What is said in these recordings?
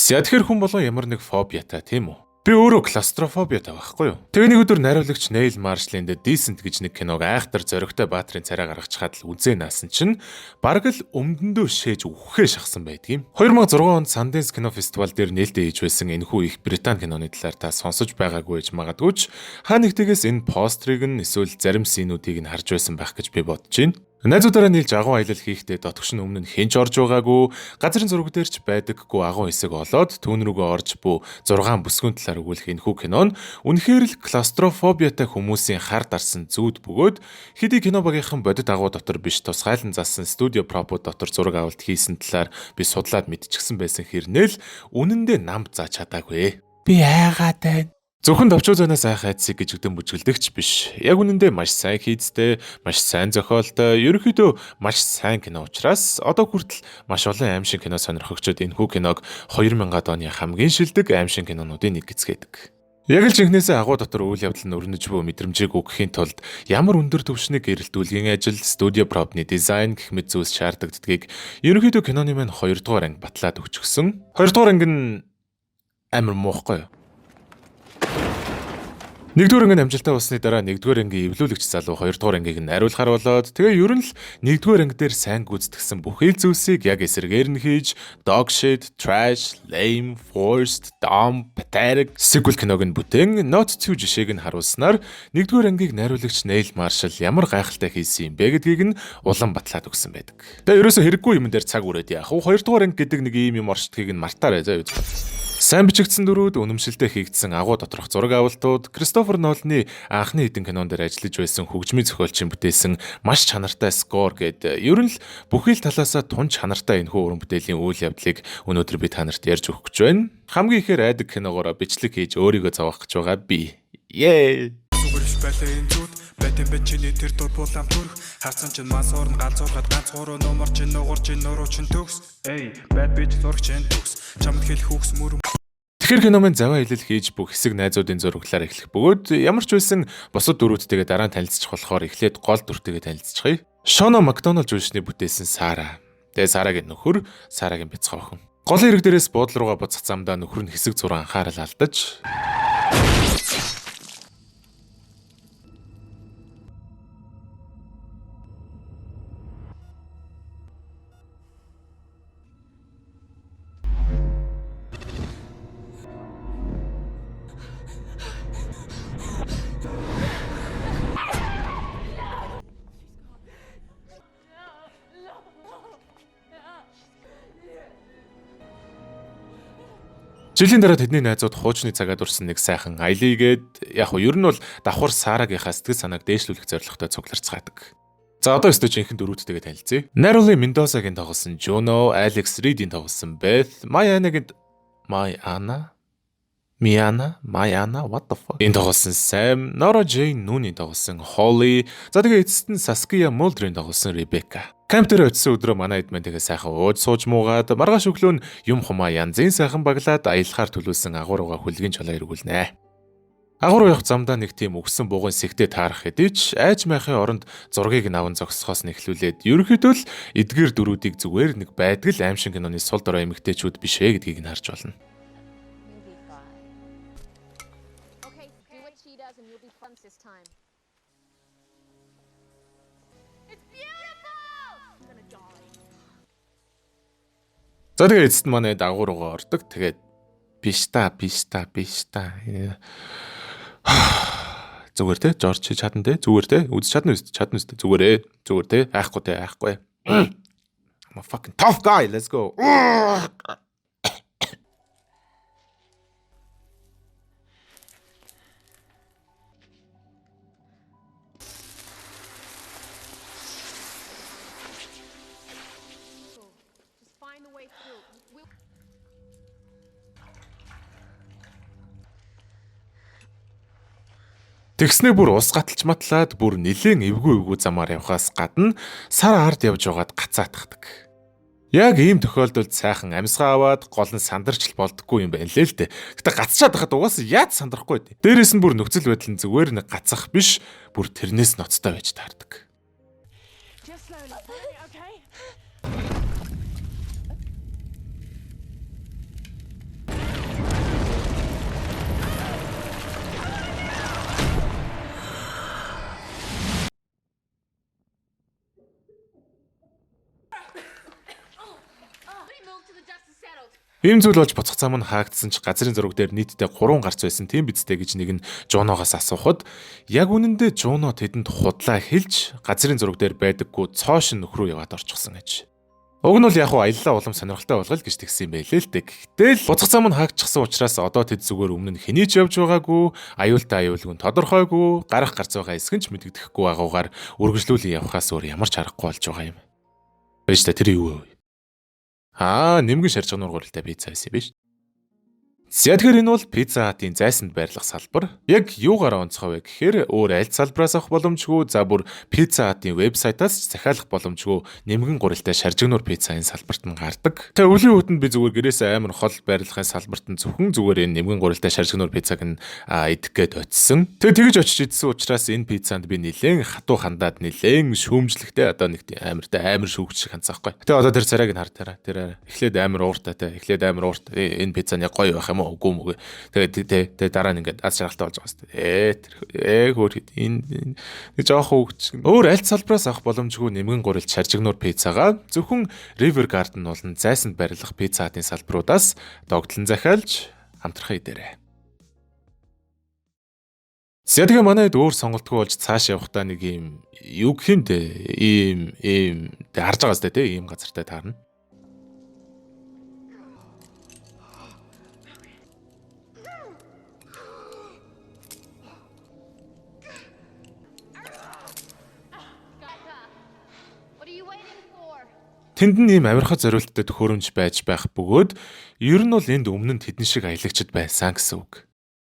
За тэгэхээр хүн болон ямар нэг фобиатай тийм үү? Би өөрөө клаустрофобиатай байхгүй юу? Тэгээ нэг өдөр найруулагч Neil Marshall-ийн The Descent гэж нэг киног айхтар зоригтой баатрын царай гаргаж чад л үзээ наасан чинь бараг л өмдөндөө шээж үххээ шахсан байдгийм. 2006 онд Sundance кино фестивал дээр нээлттэй хийж байсан энэхүү их Британи киноны талаар та сонсож байгаагүй гэж магадгүй ч хаа нэгтгээс энэ постерыг нь эсвэл зарим сценүүдийг нь харж байсан байх гэж би бодож байна. Найзуудаараа нийлж агуу аялал хийхдээ дотгош нь өмнө нь хинч орж байгаагүй, газрын зураг дээрч байдаггүй агуу хэсэг олоод түүн рүүгээ орж буу 6 бүсгүйн талаар өгүүлэх энэхүү кино нь үнэхээр л клаустрофобиатай хүмүүсийн хар дарсан зүүд бөгөөд хэдий кино багийнхан бодит агуу дотор биш тусгайлан заасан студио пропууд дотор зураг авалт хийсэн талаар би судлаад мэдчихсэн байсан хэрнээл үнэндээ намд зааж чадаагүй. Би яагаад байна? Зөвхөн товчуу зөнөөс айх айдсыг гэж өгдөн бүжгэлдэгч биш. Яг үнэндээ маш сайн хийцтэй, маш сайн зохиолтой, ерөнхийдөө маш сайн кино учраас одоо хүртэл маш олон аимшиг кино сонирхогчдод энэхүү киног 2000-ад оны хамгийн шилдэг аимшиг кинонуудын нэг гэцгээдэг. Яг л жинхнээсээ агуу дотор үйл явдал нь өрнөж буй мэдрэмжийг өгөхийн тулд ямар өндөр түвшнийг гэрэлтүүлгийн ажил, студио пропны дизайн гэх мэт зүйлс шаардагддгийг ерөнхийдөө киноны маань 2 дугаар анги батлаад өгчихсөн. 2 дугаар анги нь амар муухгүй юу? Нэгдүгээр анги амжилттай болсны дараа нэгдүгээр ангийн эвлүүлэгч залуу хоёрдугаар ангийг нь хариулахар болоод тэгээ ер нь л нэгдүгээр анги дээр сайн гүйцэтгсэн бүх ил зүйлсийг яг эсрэгээр нь хийж dog shit, trash, lame, forced, dumb, pathetic sequel киног нь бүтээн not to жишээг нь харуулснаар нэгдүгээр ангийг найруулагч Neil Marshall ямар гайхалтай хийсэн юм бэ гэдгийг нь улам батлаад өгсөн байдаг. Тэгээ ерөөсө хэрэггүй юм дээр цаг үрээд яах вэ? Хоёрдугаар анги гэдэг нэг ийм юм орчдгийг нь мартаарай заа юу. Сайн бичигдсэн дөрүүд, үнэмшилтэй хийгдсэн агуу доторх зураг авалтууд, Кристофер Ноланы анхны хэдэн кинон дээр ажиллаж байсан хөгжмийн зохиолчийн бүтээсэн маш чанартай скор гэд ер нь л бүхий л талаасаа тун чанартай энэхүү уран бүтээлийн үйл явдлыг өнөөдөр би та нарт ярьж өгөх гэж байна. Хамгийн ихээр айдаг киногоороо бичлэг хийж өөрийгөө зовоох гэж байгаа би. Бэтэн бэчний тэр дуу булам төрх харцсан чинь мас орн галзуурхад ганц гурав номер чинь нугар чинь нуруу чинь төгс эй бад бич зураг чинь төгс чамд хэл хүүхс мөрөм. Тэгэхээр кино маань заваа хэлэл хийж бүх хэсэг найзуудын зурглаар эхлэх бөгөөд ямар ч байсан бусад дөрүүдтэйгээ дараа нь танилцчих болохоор эхлээд гол дүртэйгээ танилцчихъя. Шоно Макдоналд жүжигчний бүтээсэн Сара. Тэгээ Сарагийн нөхөр, Сарагийн бяцхан охин. Гол хэрэг дээрээс буудлын руугаа буцах замдаа нөхөр нь хэсэг зураг анхаарал алдаж жилийн дараа тэдний найзууд хуучны цагаад урсан нэг сайхан аялийгээд яг нь ер нь бол давхар Сарагийнхаа сэтгэл санааг дээшлүүлэх зорилготой цугларцгаадаг. За одоо өстө жинхэнэ дөрүүдтэйгээ танилцъя. Найруулгын Мендосагийн тоглосон Juno, Alex Reed-ийн тоглосон Beth, Miana, what the fuck? Энэ тоглосон Sam, Nora Jane Noon-ийн тоглосон Holly, за тэгээ эцэст нь Saskia Mulder-ийн тоглосон Rebecca. Камп дээр очисон өдрөө манай эдмэн тэгээ сайхан ууж сууж муугаад маргааш өглөө нь юм хумаа янзын сайхан баглаад аялахаар төлөвлөсөн агуурууга хүлгийн чолоо эргүүлнэ. Агууруу явах замдаа нэг тийм өгсөн бугын сэгтээ таарах хэдий ч айж майхын оронд зургийг наван зогсохоос нэхлүүлээд ерөнхийдөө л эдгээр дөрүүдийг зүгээр нэг байдаг л аимшиг киноны сул дорой эмэгтэйчүүд биш ээ гэдгийг нь харж болно. За тэгээ эцэст манай дагуур руугаа ордог. Тэгээд биш та. Зүгээр те Жорж чадна те. Зүгээр те. Үз чадна үст. Зүгээр те. Айхгүй. I'm a fucking tough guy. Let's go. Тэгснээ бүр ус гаталж матлаад бүр нилээн эвгүй замаар явхаас гадна сар ард явж байгаад гацаатахдаг. Яг ийм тохиолдолд сайхан амьсгаа аваад гол нь сандарч болдоггүй юм байна лээ л дээ. Гэтэ гацчаад байхад угаасаа яаж сандрахгүй дээ. Дээрээс нь бүр нөхцөл байдал нь зүгээр нэг гацах биш, бүр тэрнээс ноцтой байж таардаг. Ийм зүйл болж буцах зам нь хаагдсан ч газрын зураг дээр нийтдээ 3 гарц байсан тийм бидтэй гэж нэг нь Жуногоос асуухад яг үнэндээ Жуно тэдэнд худлаа хэлж газрын зураг дээр байдаггүй цоошин нөхрөө яваад орчихсон гэж. Уг нь бол яг аяллаа улам сонирхолтой болгол гэж тэгсэн юм байлээ л дээ. Гэтэл буцах зам нь хаагдчихсан учраас одоо тэд зүгээр өмнө нь хэний ч явж байгаагүй, аюултай аюулгүй тодорхойгүй, гарах гарц байгаа эсгэн ч мэддэхгүй байгаагаар үргэлжлүүлэн явхаас өөр ямар ч аргагүй болж байгаа юм. Байж та тэр юу вэ? Нэмгэн шарж байгаа нургуултай пицца байсан юм биш. За тэгэхээр энэ бол Пизза Хатын зайсанд байрлах салбар. Яг юугаар онцгой вэ гэхээр өөр аль салбараас авах боломжгүй, за бүр Пизза Хатын вебсайтаас ч захиалах боломжгүй нэмгэн гурилтай шаржигнуур пицца энэ салбарт нь гардаг. Тэгээ өвлийн үтэнд би зүгээр гэрээсээ амар хол байрлахын салбарт нь зөвхөн зүгээр энэ нэмгэн гурилтай шаржигнуур пиццаг нь идэх гээд очисон. Тэгээ тэгж очиж идсэн учраас энэ пиццанд би нилээн хатуу хандаад нилээн шүүмжлэхтэй одоо нэг амар шүүгч шиг хандсаахгүй. Тэгээ одоо тэр царайг нь хартаараа. Тэр эхлээд амар ууртай те. Энэ пиццаны гоё байх юм үгүй мөг. Тэгээ дараа нь ингээд аз жаргалтай болж байгаа хэвээр. Хөөрхэд энэ жоох хөвгч. Өөр аль салбараас авах боломжгүй нэмгэн гурилт шаржигнуур пиццагаа зөвхөн River Garden болон зайсанд байрлах Пизза Хатын салбаруудаас догтлон захиалж хамтрахаа идээрэй. За тэгээ манайд өөр сонголтгүй болж цааш явахдаа нэг юм юу гэх юм дээ. Ийм харж байгаа сте те ийм газартай таарна. Тэнд нь ийм авирахад зориулттай төхөөрөмж байж байх бөгөөд ер нь бол энд өмнө нь тэдэн шиг аялагчд байсан гэсэн үг.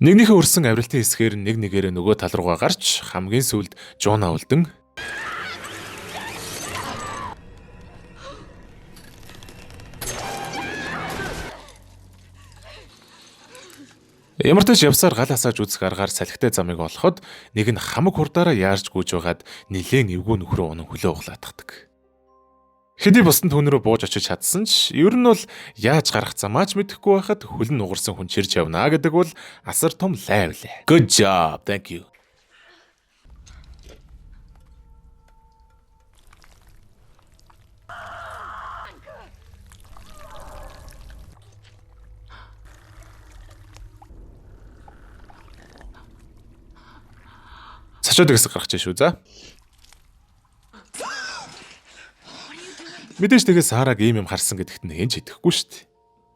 Нэгнийхээ өрсөн авиралтын хэсгээр нэг нэгээрээ нөгөө тал руугаа гарч хамгийн сүүлд Жуно үлдэн ямар ч явсаар гал асааж үзэх аргаар салхитай замыг олоход нэг нь хамаг хурдаараа яарч гүйж байгаад нилээн эвгүй нөхрөө унан хөлөө углааддаг. Хэдий бусдын түүн рүү бууж очиж чадсан ч ер нь бол яаж гарах замаач мэдэхгүй байхад хөлн нугарсан хүн чирж явна гэдэг бол асар том лайвлээ. Good job. Thank you. Цачоод гэсэн гарах чинь шүү за. Мэдээж тэгээ Сараг ийм юм харсан гэдэгт нь хэн ч итгэхгүй шүү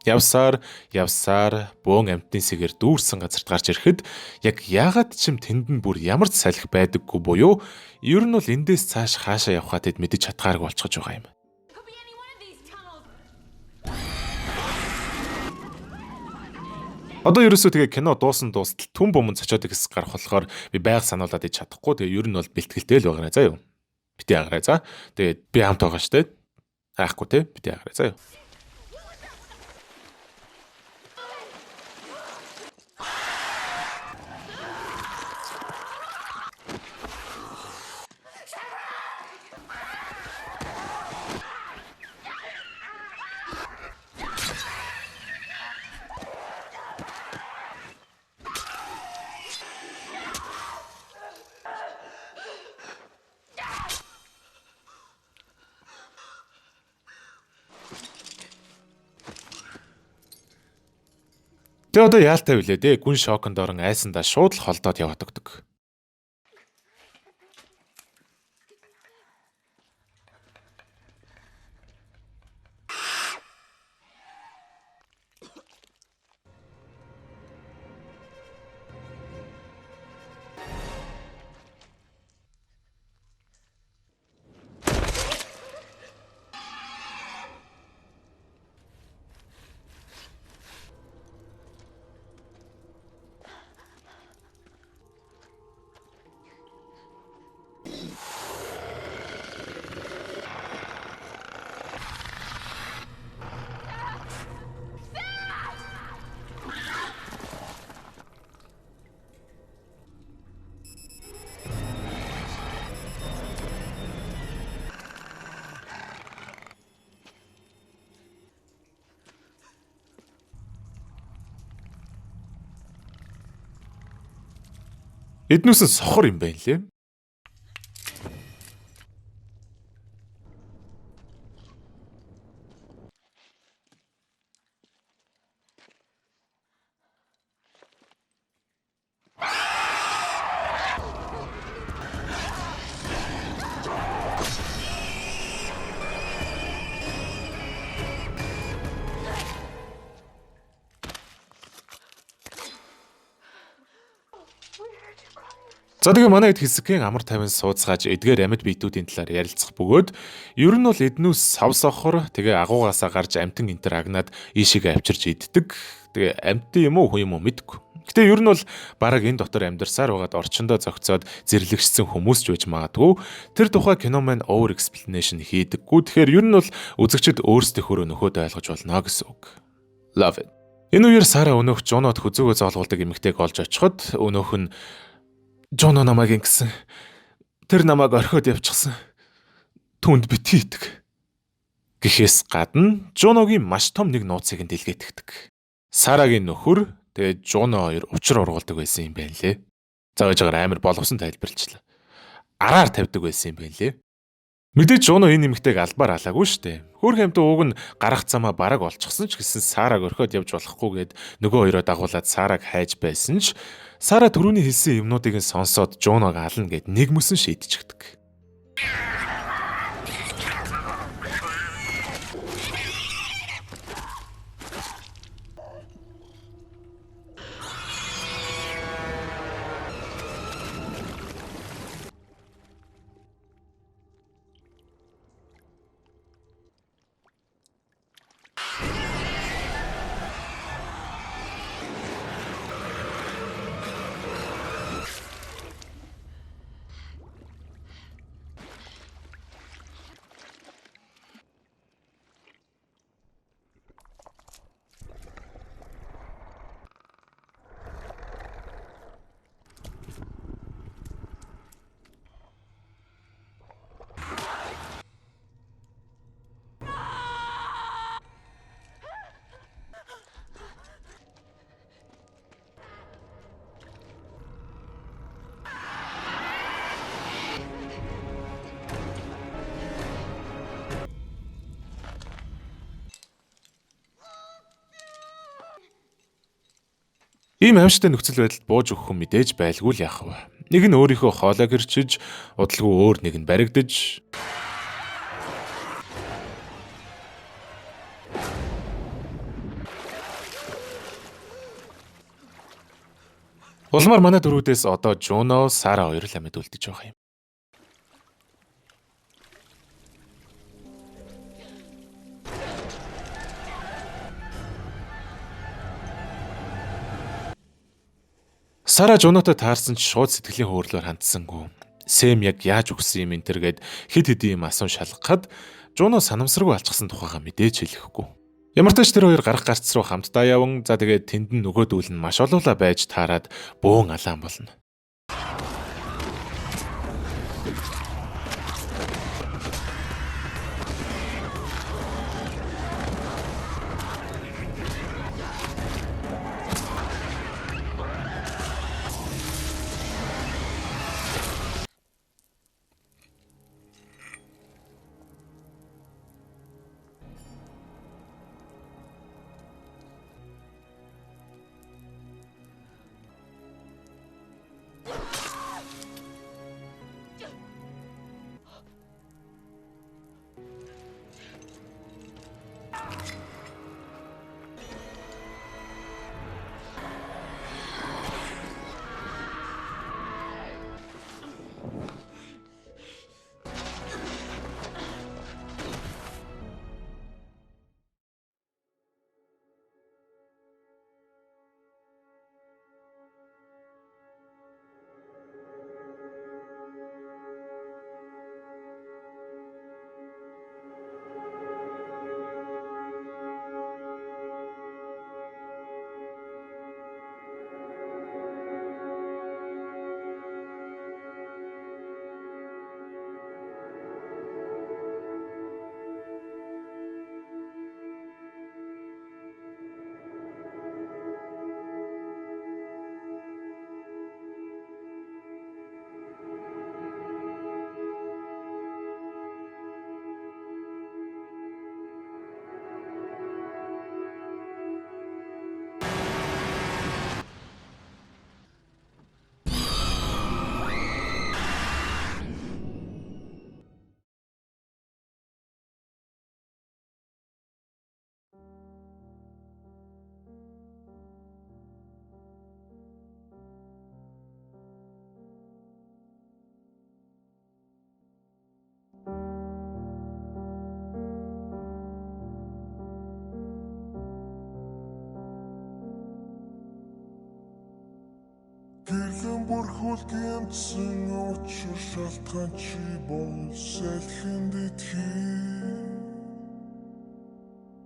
дээ. Явсаар бөөн амтны сэгээр дүүрсэн газарт гарч ирэхэд яг яагаад ч юм тэнд нь бүр ямар ч салхи байдаггүй буюу ер нь бол эндээс цааш хаашаа явхаа тэд мэдэж чадхааргүй болчихж байгаа юм. Одоо ерөөсөө тэгээ кино дуустал түн бомон цочоод гэс гарах болохоор би байг сануулад иж чадахгүй. Тэгээ ер нь бол бэлтгэлтэй л байгаа заа юу. Бити агараа за. Тэгээ би хамт байгаа штэ. Аахгүй те бити агараа заа юу. Тэгээ одоо яалтай билээ дээ. Гүн шоконд орон айсандаа шууд л холдоод яваад өгдөг. Эднээс нь сохор юм байна лээ. За тэгээ манай эд хэсгийн амар тайван сууцгааж эдгээр амьд биетүүдийн талаар ярилцах бөгөөд ер нь бол эднүүс сав сохор тэгээ агуугаасаа гарч амтан энтер агнаад ийшээгээ авчирч иддэг. Тэгээ амьтан юм уу хүн юм уу мэдэхгүй. Гэтэ ер нь бол бараг энэ дотор амьдарсаар байгаад орчиндөө зохицоод зэрлэгшсэн хүмүүс ч байж магадгүй. Тэр тухай кино маань over explanation хийдэггүй. Тэгэхээр ер нь бол үзэгчид өөрсдийнхөө нөхөд ойлгож болно гэсэн үг. Love it. Энэ үеэр Сара өнөөх Жонод хүзүүгөө зоолгуулдаг эмэгтэйг олж очиход өнөөх нь Жоно намайг ингэсэн. Тэр намайг орхиод явчихсан. Түүнд битгий итг. Гэхээс гадна Жоногийн маш том нэг нууцыг нь дэлгэтгдэг. Сарагийн нөхөр тэгээ Жоно хоёр учир ургуулдаг байсан юм байна лээ. За өөжөөр амар болгосон тайлбарлчлаа. Араар тавьдаг байсан юм байна лээ. Мэдээж Жоно энэ нэмэгтэйг албаар алаагүй штэ. Хөрх хамт ууг нь гарах замаа бараг олчихсон ч гэсэн Сараг орхиод явж болохгүйгээд нөгөө хоёроо дагуулад Сараг хайж байсан ч Сара түрүүний хэлсэн юмнуудыг нь сонсоод Жоног ална гэд нэг мөсөн шийдчихдэг. Ийм аимшигтай нөхцөл байдалд бууж өгөх хүн мэдээж байлгүй л яах вэ? Нэг нь өөрийнхөө хоолойг хэрчиж, удалгүй өөр нэг нь баригдаж. Улмаар манай дөрүүдээс одоо Жоно, Сара хоёр л амьд үлдэж байгаа юм. Сара Жонотой таарсан ч шууд сэтгэлийн хөөрлөөр хандсангүй. Сэм яг яаж өгсөн юм энэ төр гэд хэд хэдийн юм асуун шалгахад Жоно санамсаргүй алчсан тухайга мэдээж хэлэхгүй. Ямар ч тач тэр хоёр гарах гарц руу хамтдаа явсан. За тэгээд тэнд нь нөгөөдүүл нь маш олоола байж таарад бөөн алаан болно. Сэтгэлэн бүрхүүл гэмтсэн учир шалтгаан чи бол салхинд итгэх